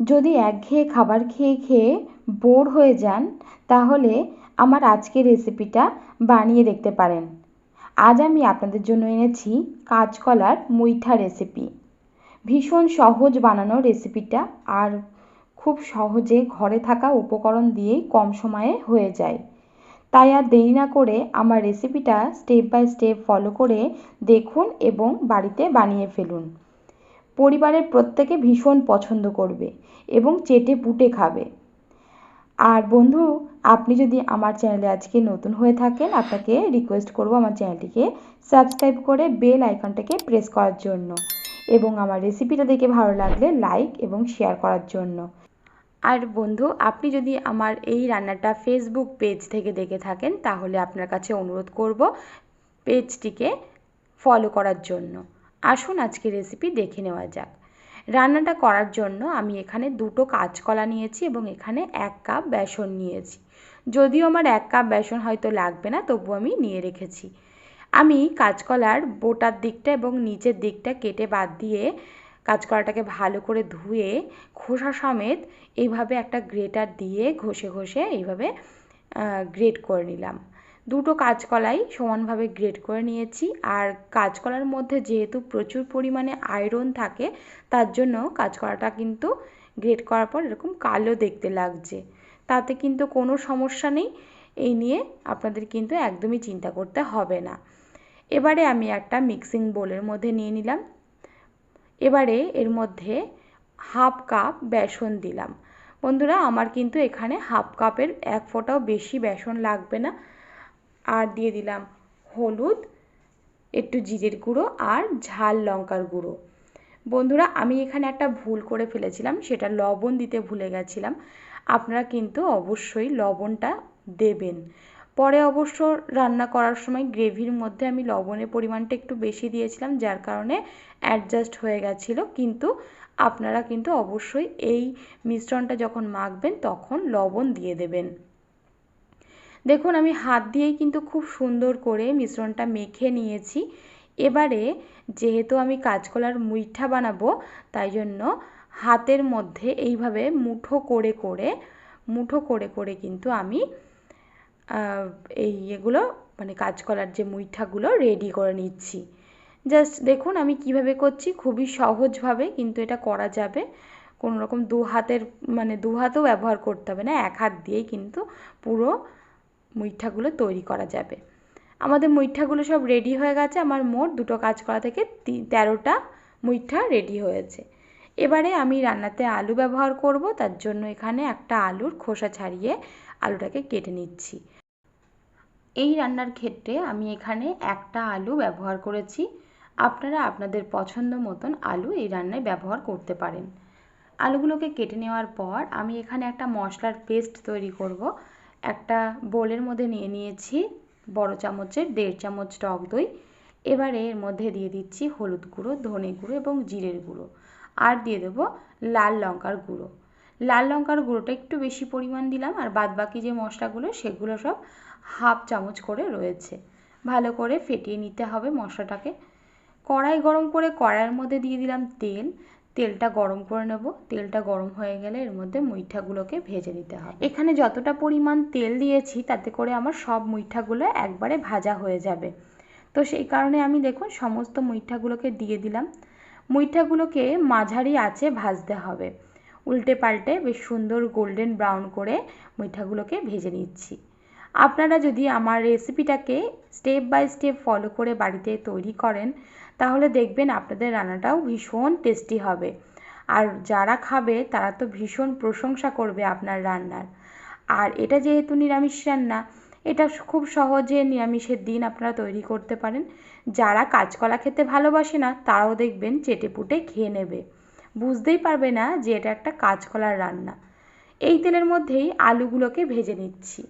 যদি একঘেয়ে খাবার খেয়ে খেয়ে বোর হয়ে যান তাহলে আমার আজকের রেসিপিটা বানিয়ে দেখতে পারেন। আজ আমি আপনাদের জন্য এনেছি কাঁচকলার মুইঠা রেসিপি। ভীষণ সহজ বানানো রেসিপিটা, আর খুব সহজে ঘরে থাকা উপকরণ দিয়েই কম সময়ে হয়ে যায়। তাই আর দেরি না করে আমার রেসিপিটা স্টেপ বাই স্টেপ ফলো করে দেখুন এবং বাড়িতে বানিয়ে ফেলুন। পরিবারের প্রত্যেকে ভীষণ পছন্দ করবে এবং চেটে পুটে খাবে। আর বন্ধু, আপনি যদি আমার চ্যানেলে আজকে নতুন হয়ে থাকেন, আপনাকে রিকোয়েস্ট করব আমার চ্যানেলটিকে সাবস্ক্রাইব করে বেল আইকনটাকে প্রেস করার জন্য এবং আমার রেসিপিটা দেখে ভালো লাগলে লাইক এবং শেয়ার করার জন্য। আর বন্ধু, আপনি যদি আমার এই রান্নাটা ফেসবুক পেজ থেকে দেখে থাকেন তাহলে আপনার কাছে অনুরোধ করব পেজটিকে ফলো করার জন্য। আসুন আজকে রেসিপি দেখে নেওয়া যাক। রান্নাটা করার জন্য আমি এখানে দুটো কাঁচকলা নিয়েছি এবং এখানে 1 কাপ বেসন নিয়েছি। যদিও আমার 1 কাপ বেসন হয়তো লাগবে না, তবু আমি নিয়ে রেখেছি। আমি কাঁচকলার বোটার দিকটা এবং নিচের দিকটা কেটে বাদ দিয়ে কাঁচকলাটাকে ভালো করে ধুয়ে খোসা সমেত এইভাবে একটা গ্রেটার দিয়ে ঘষে ঘষে এইভাবে গ্রেট করে নিলাম। দুটো কাঁচকলাই সমানভাবে গ্রেট করে নিয়েছি। আর কাঁচকলার মধ্যে যেহেতু প্রচুর পরিমাণে আয়রন থাকে, তার জন্য কাঁচকলাটা কিন্তু গ্রেট করার পর এরকম কালো দেখতে লাগছে। তাতে কিন্তু কোনো সমস্যা নেই, এই নিয়ে আপনাদের কিন্তু একদমই চিন্তা করতে হবে না। এবারে আমি একটা মিক্সিং বোলের মধ্যে নিয়ে নিলাম। এবারে এর মধ্যে 1/2 কাপ বেসন দিলাম। বন্ধুরা, আমার কিন্তু এখানে 1/2 কাপের 1 ফোঁটাও বেশি বেসন লাগবে না। আর দিয়ে দিলাম হলুদ, একটু জিরের গুঁড়ো আর ঝাল লঙ্কার গুঁড়ো। বন্ধুরা, আমি এখানে একটা ভুল করে ফেলেছিলাম, সেটা লবণ দিতে ভুলে গেছিলাম। আপনারা কিন্তু অবশ্যই লবণটা দেবেন। পরে অবশ্য রান্না করার সময় গ্রেভির মধ্যে আমি লবণের পরিমাণটা একটু বেশি দিয়েছিলাম, যার কারণে অ্যাডজাস্ট হয়ে গেছিলো। কিন্তু আপনারা কিন্তু অবশ্যই এই মিশ্রণটা যখন মাখবেন তখন লবণ দিয়ে দেবেন। দেখুন, আমি হাত দিয়েই কিন্তু খুব সুন্দর করে মিশ্রণটা মেখে নিয়েছি। এবারে যেহেতু আমি কাঁচকলার মুইঠা বানাবো, তাই জন্য হাতের মধ্যে এইভাবে মুঠো করে করে কিন্তু আমি এগুলো মানে কাঁচকলার যে মুইঠাগুলো রেডি করে নিচ্ছি। জাস্ট দেখুন আমি কিভাবে করছি, খুবই সহজভাবে কিন্তু এটা করা যাবে। কোনো রকম দু হাতও ব্যবহার করতে হবে না, 1 হাত দিয়েই কিন্তু পুরো মুইঠাগুলো তৈরি করা যাবে। আমাদের মুইঠাগুলো সব রেডি হয়ে গেছে। আমার মোট দুটো কাঁচকলা থেকে 13টা মুইঠা রেডি হয়েছে। এবারে আমি রান্নাতে আলু ব্যবহার করব, তার জন্য এখানে একটা আলুর খোসা ছাড়িয়ে আলুটাকে কেটে নিচ্ছি। এই রান্নার ক্ষেত্রে আমি এখানে একটা আলু ব্যবহার করেছি। আপনারা আপনাদের পছন্দ মতন আলু এই রান্নায় ব্যবহার করতে পারেন। আলুগুলোকে কেটে নেওয়ার পর আমি এখানে একটা মশলার পেস্ট তৈরি করব। একটা বোলের মধ্যে নিয়ে নিয়েছি বড় চামচের 1.5 চামচ টক দই। এবারে এর মধ্যে দিয়ে দিচ্ছি হলুদ গুঁড়ো, ধনে গুঁড়ো এবং জিরের গুঁড়ো, আর দিয়ে দেবো লাল লঙ্কার গুঁড়ো। লাল লঙ্কার গুঁড়োটা একটু বেশি পরিমাণ দিলাম, আর বাদবাকি যে মশলাগুলো সেগুলো সব 1/2 চামচ করে রয়েছে। ভালো করে ফেটিয়ে নিতে হবে মশলাটাকে। কড়াই গরম করে কড়াইয়ের মধ্যে দিয়ে দিলাম তেল। তেলটা গরম করে নেব। তেলটা গরম হয়ে গেলে এর মধ্যে মুইঠাগুলোকে ভেজে নিতে হবে। এখানে যতটা পরিমাণ তেল দিয়েছি তাতে করে আমার সব মুইঠাগুলো একবারে ভাজা হয়ে যাবে। তো সেই কারণে আমি দেখুন সমস্ত মুইঠাগুলোকে দিয়ে দিলাম। মুইঠাগুলোকে মাঝারি আঁচে ভাজতে হবে। উল্টে পাল্টে বেশ সুন্দর গোল্ডেন ব্রাউন করে মুইঠাগুলোকে ভেজে নিচ্ছি। আপনারা যদি আমার রেসিপিটাকে স্টেপ বাই স্টেপ ফলো করে বাড়িতে তৈরি করেন তাহলে দেখবেন আপনাদের রান্নাটাও ভীষণ টেস্টি হবে। আর যারা খাবে তারা তো ভীষণ প্রশংসা করবে আপনার রান্নার। আর এটা যেহেতু নিরামিষ রান্না, এটা খুব সহজে নিরামিষের দিন আপনারা তৈরি করতে পারেন। যারা কাঁচকলা খেতে ভালোবাসে না তারাও দেখবেন চেটেপুটে খেয়ে নেবে, বুঝতেই পারবে না যে এটা একটা কাঁচকলার রান্না। এই তেলের মধ্যেই আলুগুলোকে ভেজে নিচ্ছি।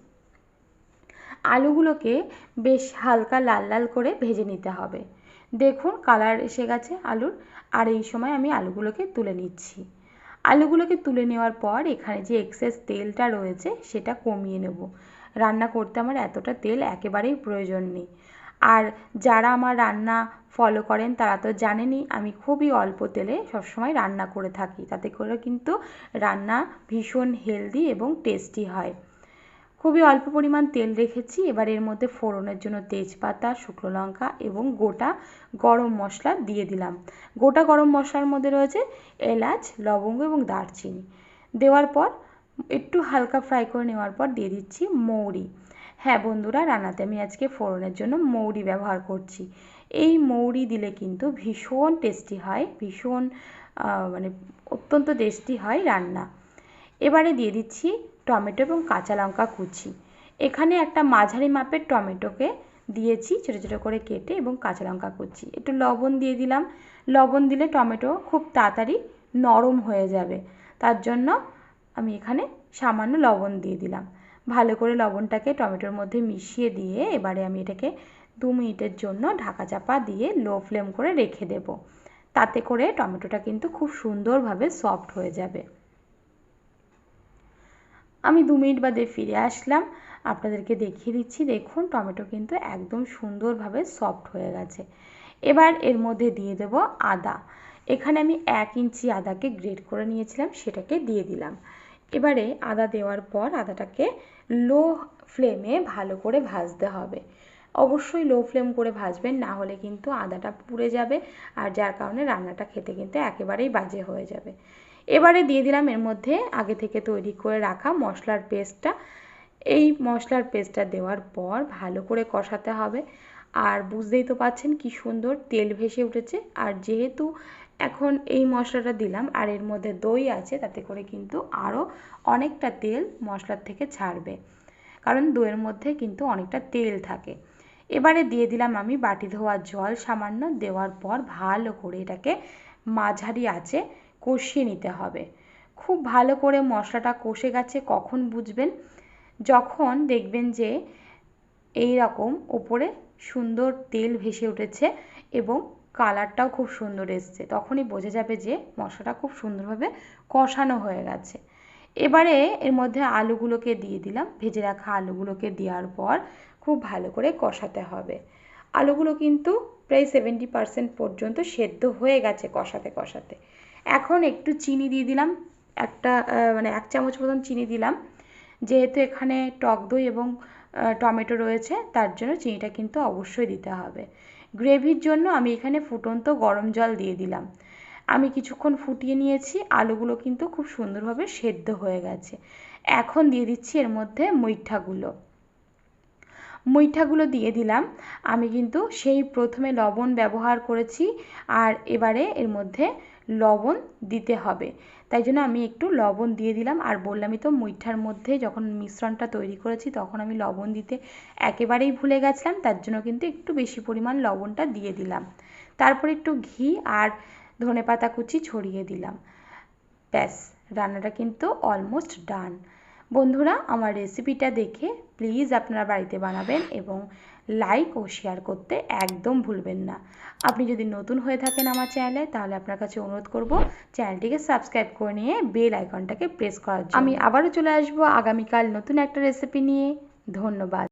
আলুগুলোকে বেশ হালকা লাল লাল করে ভেজে নিতে হবে। দেখুন কালার এসে গেছে আলুর। আর এই সময় আমি আলুগুলোকে তুলে নিচ্ছি। আলুগুলোকে তুলে নেওয়ার পর এখানে যে এক্সেস তেলটা রয়েছে সেটা কমিয়ে নেব। রান্না করতে আমার এতটা তেল একেবারেই প্রয়োজন নেই। আর যারা আমার রান্না ফলো করেন তারা তো জানেনই আমি খুবই অল্প তেলে সবসময় রান্না করে থাকি, তাতে করে কিন্তু রান্না ভীষণ হেলদি এবং টেস্টি হয়। খুবই অল্প পরিমাণ তেল রেখেছি। এবার এর মধ্যে ফোড়নের জন্য তেজপাতা, শুকনো লঙ্কা এবং গোটা গরম মশলা দিয়ে দিলাম। গোটা গরম মশলার মধ্যে রয়েছে এলাচ, লবঙ্গ এবং দারচিনি। দেওয়ার পর একটু হালকা ফ্রাই করে নেওয়ার পর দিয়ে দিচ্ছি মৌরি। হ্যাঁ বন্ধুরা, রান্নাতে আমি আজকে ফোড়নের জন্য মৌরি ব্যবহার করছি। এই মৌরি দিলে কিন্তু ভীষণ টেস্টি হয়, ভীষণ মানে অত্যন্ত টেস্টি হয় রান্না। এবারে দিয়ে দিচ্ছি টমেটো এবং কাঁচা লঙ্কা কুচি। এখানে একটা মাঝারি মাপের টমেটোকে দিয়েছি ছোটো ছোটো করে কেটে এবং কাঁচা লঙ্কা কুচি। একটু লবণ দিয়ে দিলাম। লবণ দিলে টমেটো খুব তাড়াতাড়ি নরম হয়ে যাবে, তার জন্য আমি এখানে সামান্য লবণ দিয়ে দিলাম। ভালো করে লবণটাকে টমেটোর মধ্যে মিশিয়ে দিয়ে এবারে আমি এটাকে 2 মিনিটের জন্য ঢাকা চাপা দিয়ে লো ফ্লেম করে রেখে দেব। তাতে করে টমেটোটা কিন্তু খুব সুন্দরভাবে সফট হয়ে যাবে। আমি 2 মিনিট বাদে ফিরে আসলাম, আপনাদেরকে দেখিয়ে দিচ্ছি। দেখুন টমেটো কিন্তু একদম সুন্দরভাবে সফট হয়ে গেছে। এবার এর মধ্যে দিয়ে দেব আদা। এখানে আমি 1 ইঞ্চি আদাকে গ্রেট করে নিয়েছিলাম, সেটাকে দিয়ে দিলাম। এবারে আদা দেওয়ার পর আদাটাকে লো ফ্লেমে ভালো করে ভাজতে হবে। অবশ্যই লো ফ্লেম করে ভাজবেন, না হলে কিন্তু আদাটা পুড়ে যাবে আর যার কারণে রান্নাটা খেতে কিন্তু একেবারেই বাজে হয়ে যাবে। এবারে দিয়ে দিলাম এর মধ্যে আগে থেকে তৈরি করে রাখা মশলার পেস্টটা। এই মশলার পেস্টটা দেওয়ার পর ভালো করে কষাতে হবে। আর বুঝতেই তো পাচ্ছেন কি সুন্দর তেল ভেসে উঠেছে। আর যেহেতু এখন এই মশলাটা দিলাম আর এর মধ্যে দই আছে, তাতে করে কিন্তু আরও অনেকটা তেল মশলার থেকে ছাড়বে, কারণ দইয়ের মধ্যে কিন্তু অনেকটা তেল থাকে। এবারে দিয়ে দিলাম আমি বাটি ধোয়া জল সামান্য। দেওয়ার পর ভালো করে এটাকে মাঝারি আঁচে কষিয়ে নিতে হবে। খুব ভালো করে মশলাটা কষে গেছে কখন বুঝবেন? যখন দেখবেন যে এই রকম ওপরে সুন্দর তেল ভেসে উঠেছে এবং কালারটাও খুব সুন্দর এসছে, তখনই বোঝা যাবে যে মশলাটা খুব সুন্দরভাবে কষানো হয়ে গেছে। এবারে এর মধ্যে আলুগুলোকে দিয়ে দিলাম। ভেজে রাখা আলুগুলোকে দেওয়ার পর খুব ভালো করে কষাতে হবে। আলুগুলো কিন্তু প্রায় 70% পর্যন্ত সেদ্ধ হয়ে গেছে কষাতে কষাতে। এখন একটু চিনি দিয়ে দিলাম, একটা 1 চামচ মতন চিনি দিলাম। যেহেতু এখানে টক দই এবং টমেটো রয়েছে, তার জন্য চিনিটা কিন্তু অবশ্যই দিতে হবে। গ্রেভির জন্য আমি এখানে ফুটন্ত গরম জল দিয়ে দিলাম। আমি কিছুক্ষণ ফুটিয়ে নিয়েছি, আলুগুলো কিন্তু খুব সুন্দরভাবে সেদ্ধ হয়ে গেছে। এখন দিয়ে দিচ্ছি এর মধ্যে মুইঠাগুলো দিয়ে দিলাম। আমি কিন্তু সেই প্রথমে লবণ ব্যবহার করেছি, আর এবারে এর মধ্যে লবণ দিতে হবে, তাই জন্য আমি একটু লবণ দিয়ে দিলাম। আর বললামই তো, মুইঠার মধ্যে যখন মিশ্রণটা তৈরি করেছি তখন আমি লবণ দিতে একেবারেই ভুলে গেছিলাম, তার জন্য কিন্তু একটু বেশি পরিমাণ লবণটা দিয়ে দিলাম। তারপর একটু ঘি আর ধনেপাতা কুচি ছড়িয়ে দিলাম। ব্যাস, রান্নাটা কিন্তু অলমোস্ট ডান। বন্ধুরা, আমার রেসিপিটা দেখে প্লিজ আপনারা বাড়িতে বানাবেন এবং লাইক ও শেয়ার করতে একদম ভুলবেন না। আপনি যদি নতুন হয়ে থাকেন আমার চ্যানেলে, তাহলে আপনার কাছে অনুরোধ করব চ্যানেলটিকে সাবস্ক্রাইব করে নিয়ে বেল আইকনটাকে প্রেস করার জন্য। আমি আবারও চলে আসবো আগামীকাল নতুন একটা রেসিপি নিয়ে। ধন্যবাদ।